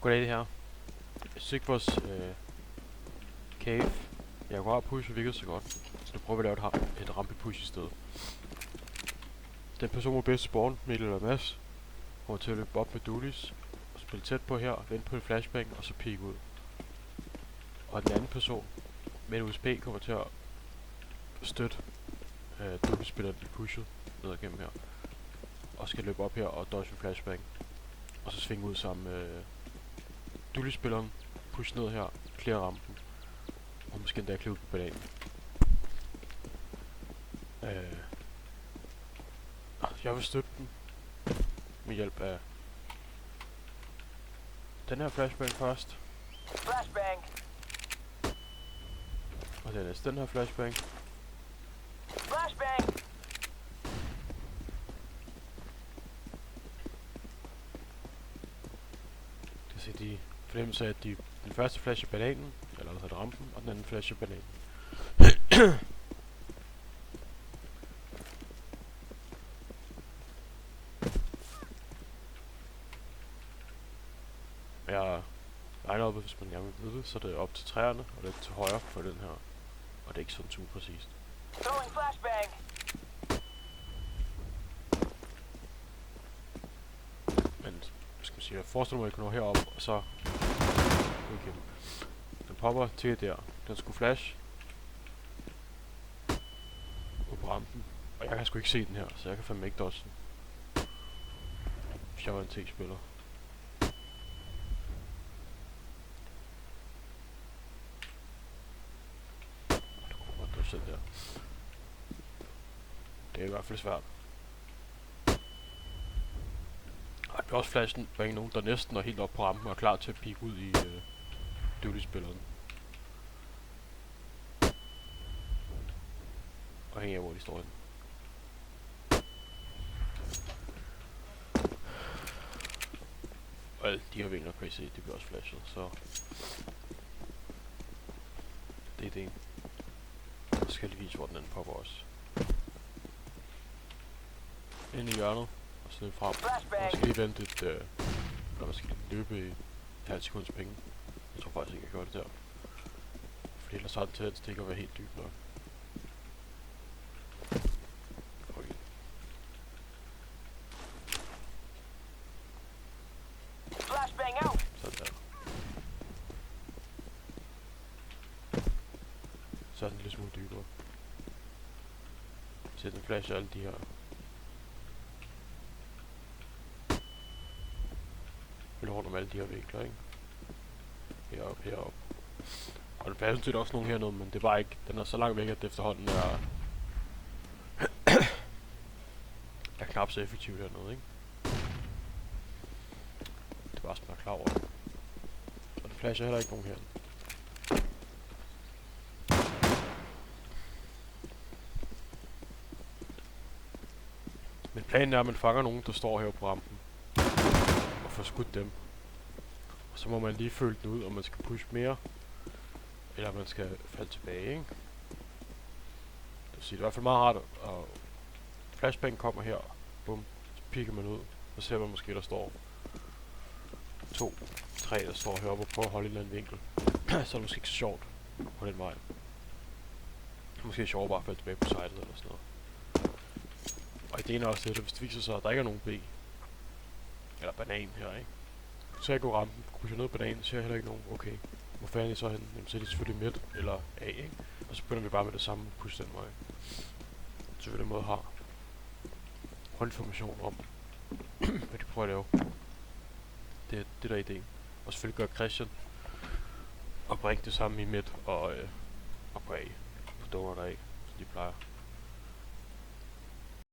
Goddag det her. Jeg synes ikke vores cave Jaguar push virkede så godt. Så nu prøver vi at lave et rampe push i stedet. Den person med bedste spawn, Mikkel eller Mads, kommer til at løbe op med dualies og spille tæt på her, vente på en flashbang og så peek ud. Og den anden person med en USP kommer til at støtte dualies-spilleren i pushet ned igennem her. Og skal løbe op her og dodge en flashbang. Og så svinge ud sammen med dualies-spilleren, push ned her, clear rampen. Og måske endda klippe på bananen. Jeg vil støtte den med hjælp af den her flashbang først. Flashbang. Og dernæst den her flashbang. Flashbang. Det ser de fornemmelse af, at den første flash i bananen, eller altså rampen, og den anden flash i bananen. Jeg regner op, hvis man gerne vil vide det, så det er op til træerne, og det er til højre for den her. Og det er ikke sådan super præcist. Throwing flashbang. Men, skal man sige, jeg forestiller mig, at jeg kan nå herop, og så... Okay. Den popper til der. Den skulle flash. Ud på rampen. Og jeg kan sgu ikke se den her, så jeg kan fandme ikke dodge den. Hvis jeg var en T-spiller. Selv der. Det er i hvert fald svært. Og det er også flashen bag nogen, der næsten er helt op på rampen og er klar til at peek ud i duty-spilleren. Og hænger af, hvor de står inde. Og alle de her vinkler kan I se, de bliver også flashet, så... Det er det. Så skal jeg lige vise, hvor den anden popper også. Ind i hjørnet, og så frem. Og så skal lige vente et, når man skal løbe i halv sekunds penge. Jeg tror faktisk ikke, jeg gør det der. Fordi ellers har den tendens til ikke at være helt dyb nok. Okay. Flashbang out. Sådan der. Så er den lidt smule dybere. Så den flasher alle de her. Vi rundt om alle de her vinkler, ikke? Heroppe, heroppe. Og den flasher set også nogle hernede, men det er bare ikke... Den er så langt væk, at det efterhånden er... er knap så effektivt hernede, ikke? Det er bare sådan, at klar over det. Og den flasher heller ikke nogen hernede. Men planen er, at man fanger nogen, der står her på rampen. Og får skudt dem. Og så må man lige følge den ud, om man skal pushe mere. Eller man skal falde tilbage, ikke? Det vil sige, det er i hvert fald meget rart, og flashbang kommer her. Bum. Så pikker man ud. Så ser man måske, der står 2, 3, der står heroppe og prøver at holde en eller anden vinkel. Så er det måske ikke så sjovt på den vej. Måske er det sjovt bare at falde tilbage på sidet eller sådan noget. Og ideen er også det, at hvis det viser sig, at der ikke er nogen B, eller banan her, ikke? Så jeg går rampen, krydser ned bananen, så ser jeg heller ikke nogen. Okay, hvor fanden er de så henne? Jamen, så er de selvfølgelig midt, eller A, ikke? Og så begynder vi bare med det samme, push den vej. Så vi den måde har information om, hvad de prøver at lave. Det er der ideen. Og selvfølgelig gør Christian og bringe det samme i midt og på A. På dukker der A, som de plejer.